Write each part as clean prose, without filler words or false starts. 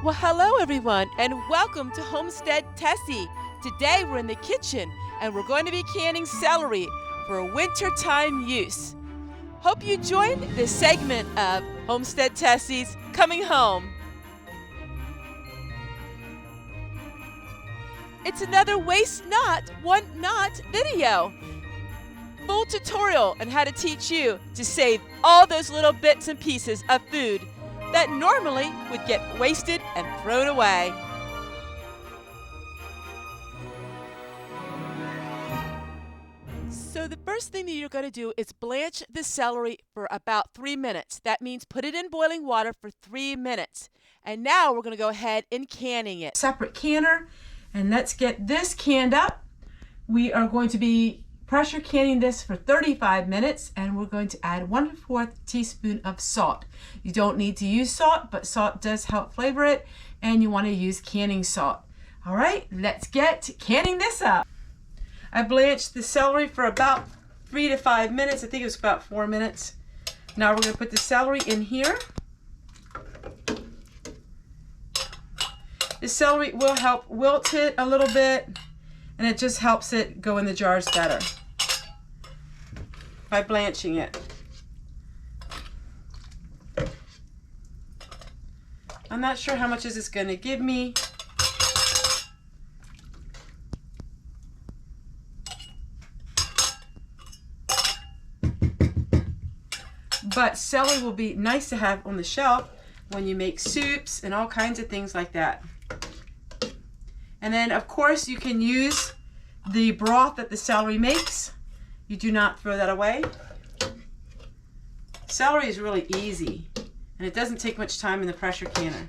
Well, hello everyone, and welcome to Homestead Tessie. Today we're in the kitchen, and we're going to be canning celery for wintertime use. Hope you join this segment of Homestead Tessie's Coming Home. It's another Waste Not, Want Not video. Full tutorial on how to teach you to save all those little bits and pieces of food that normally would get wasted and thrown away. So the first thing that you're going to do is blanch the celery for about 3 minutes. That means put it in boiling water for 3 minutes. And now we're going to go ahead and canning it. Separate canner, and let's get this canned up. We are going to be pressure canning this for 35 minutes, and we're going to add 1/4 teaspoon of salt. You don't need to use salt, but salt does help flavor it, and you want to use canning salt. All right, let's get canning this up. I blanched the celery for about 3 to 5 minutes. I think it was about 4 minutes. Now we're going to put the celery in here. The celery will help wilt it a little bit, and it just helps it go in the jars better by blanching it. I'm not sure how much this is going to give me. But celery will be nice to have on the shelf when you make soups and all kinds of things like that. And then of course you can use the broth that the celery makes. You do not throw that away. Celery is really easy, and it doesn't take much time in the pressure canner.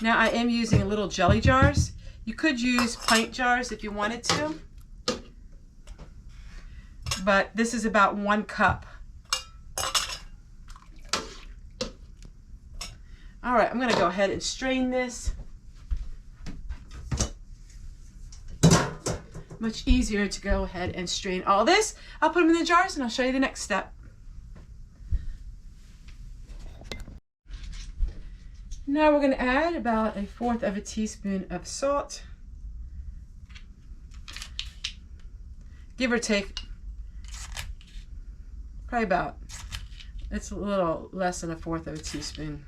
Now I am using little jelly jars. You could use pint jars if you wanted to, but this is about 1 cup. All right, I'm going to go ahead and strain this. Much easier to go ahead and strain all this. I'll put them in the jars and I'll show you the next step. Now we're going to add about 1/4 teaspoon of salt. Give or take, probably about, it's a little less than 1/4 teaspoon.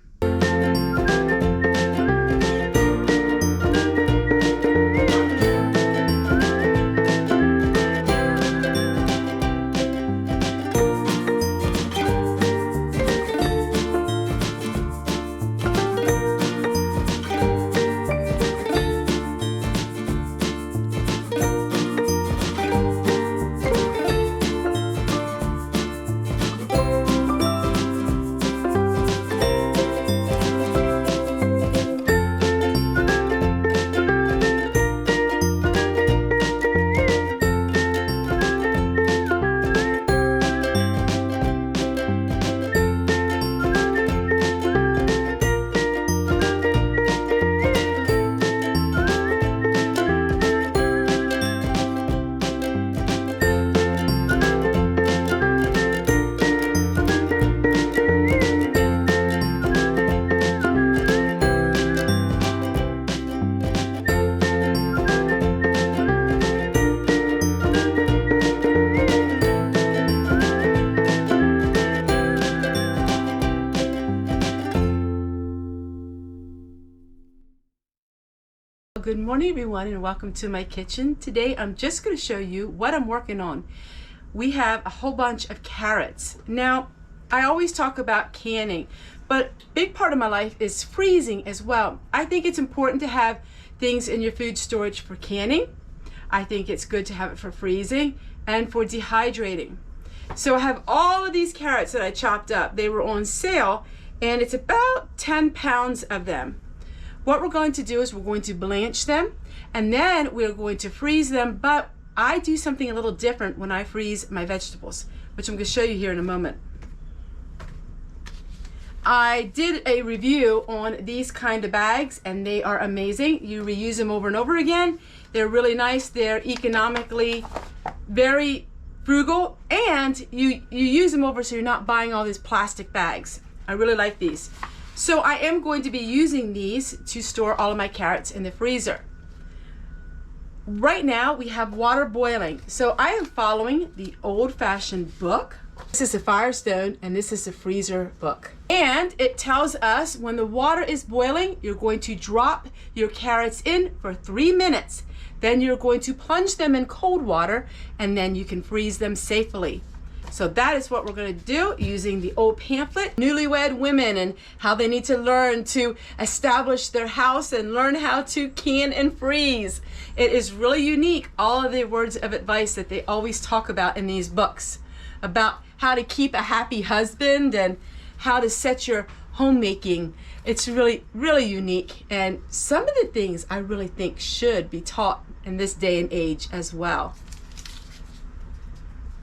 Good morning everyone, and welcome to my kitchen. Today I'm just going to show you what I'm working on. We have a whole bunch of carrots. Now I always talk about canning, but a big part of my life is freezing as well. I think it's important to have things in your food storage for canning. I think it's good to have it for freezing and for dehydrating. So I have all of these carrots that I chopped up. They were on sale, and it's about 10 pounds of them. What we're going to do is we're going to blanch them, and then we're going to freeze them, but I do something a little different when I freeze my vegetables, which I'm going to show you here in a moment. I did a review on these kind of bags and they are amazing. You reuse them over and over again. They're really nice. They're economically very frugal, and you use them over so you're not buying all these plastic bags. I really like these. So I am going to be using these to store all of my carrots in the freezer. Right now we have water boiling. So I am following the old-fashioned book. This is a Firestone and this is a freezer book. And it tells us when the water is boiling, you're going to drop your carrots in for 3 minutes. Then you're going to plunge them in cold water and then you can freeze them safely. So that is what we're going to do using the old pamphlet, Newlywed Women and how they need to learn to establish their house and learn how to can and freeze. It is really unique, all of the words of advice that they always talk about in these books, about how to keep a happy husband and how to set your homemaking. It's really, really unique. And some of the things I really think should be taught in this day and age as well.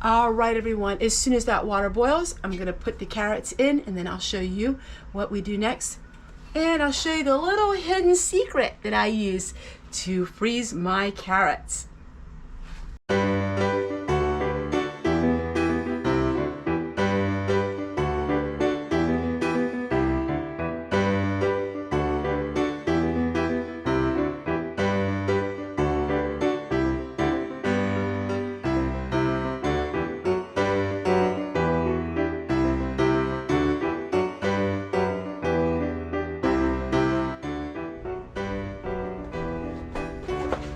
All right, everyone, as soon as that water boils, I'm gonna put the carrots in and then I'll show you what we do next. And I'll show you the little hidden secret that I use to freeze my carrots.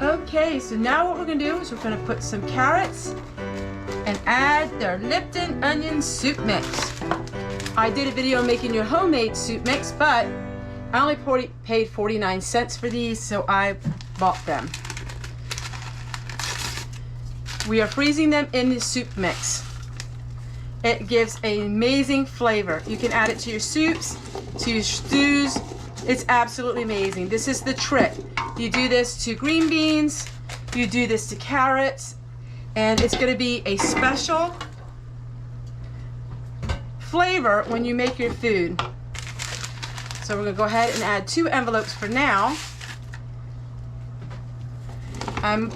Okay, so now what we're going to do is we're going to put some carrots and add their Lipton onion soup mix. I did a video on making your homemade soup mix, but I only paid 49 cents for these, so I bought them. We are freezing them in the soup mix. It gives an amazing flavor. You can add it to your soups, to your stews. It's absolutely amazing. This is the trick. You do this to green beans, you do this to carrots, and it's going to be a special flavor when you make your food. So we're going to go ahead and add 2 envelopes for now.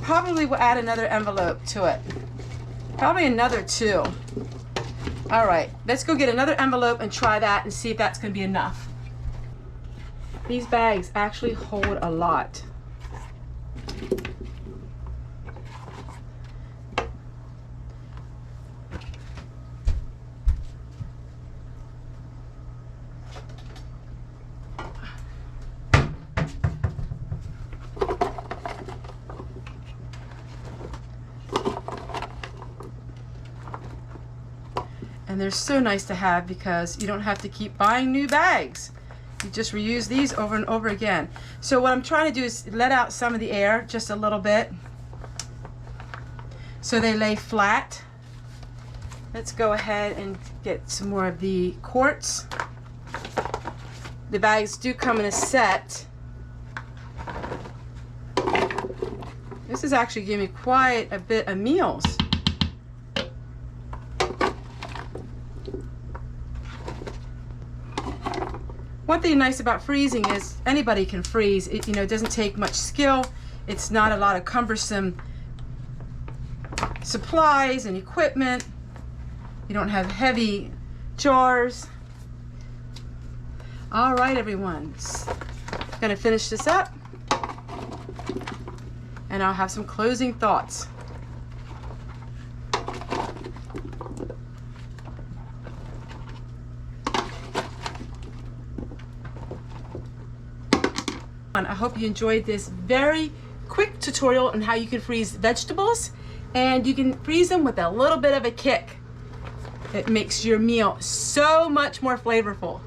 Probably will add another envelope to it. Probably another 2. All right, let's go get another envelope and try that and see if that's going to be enough. These bags actually hold a lot. And they're so nice to have because you don't have to keep buying new bags. You just reuse these over and over again. So what I'm trying to do is let out some of the air just a little bit so they lay flat. Let's go ahead and get some more of the quartz. The bags do come in a set. This is actually giving me quite a bit of meals. One thing nice about freezing is anybody can freeze. It doesn't take much skill. It's not a lot of cumbersome supplies and equipment. You don't have heavy jars. All right, everyone. Gonna finish this up and I'll have some closing thoughts. I hope you enjoyed this very quick tutorial on how you can freeze vegetables, and you can freeze them with a little bit of a kick. It makes your meal so much more flavorful.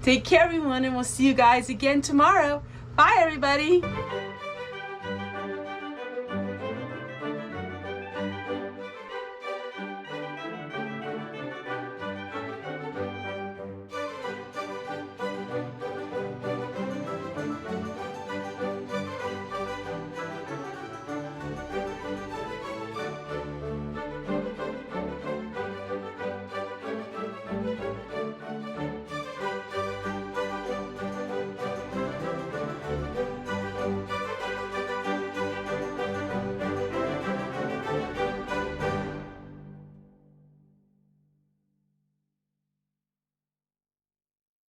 Take care, everyone, and we'll see you guys again tomorrow. Bye, everybody.